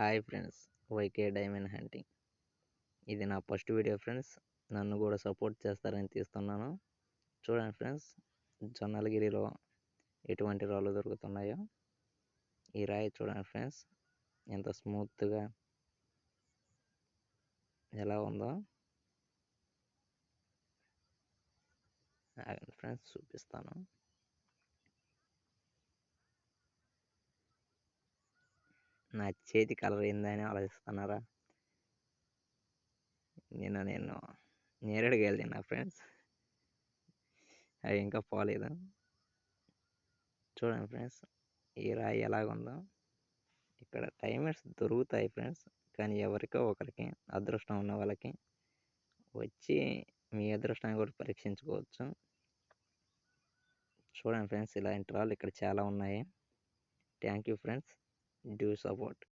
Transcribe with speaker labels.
Speaker 1: Hi friends, YK diamond hunting. ఇది నా first video friends. నన్ను కూడా సపోర్ట్ చేస్తారని తీస్తున్నాను. చూడండి ఫ్రెండ్స్, జొన్నలగిరిలో ఎటువంటి రాళ్ళు దొరుకుతున్నాయో. ఈ రాయి చూడండి ఫ్రెండ్స్, ఎంత స్మూత్గా ఎలా ఉందో. ఫ్రెండ్స్ చూపిస్తాను. నా చేతి కలర్ ఏందని ఆలోచిస్తున్నారా? నేను నేరేడుకాయలు తిన్నా ఫ్రెండ్స్, అవి ఇంకా పోలేదు. చూడండి ఫ్రెండ్స్, ఈ రాయి ఎలాగుందో. ఇక్కడ డైమండ్స్ దొరుకుతాయి ఫ్రెండ్స్, కానీ ఎవరికో ఒకరికి, అదృష్టం ఉన్న వాళ్ళకి వచ్చి మీ అదృష్టాన్ని కూడా పరీక్షించుకోవచ్చు. చూడండి ఫ్రెండ్స్, ఇలాంటి రాళ్ళు ఇక్కడ చాలా ఉన్నాయి. Thank you friends, do support.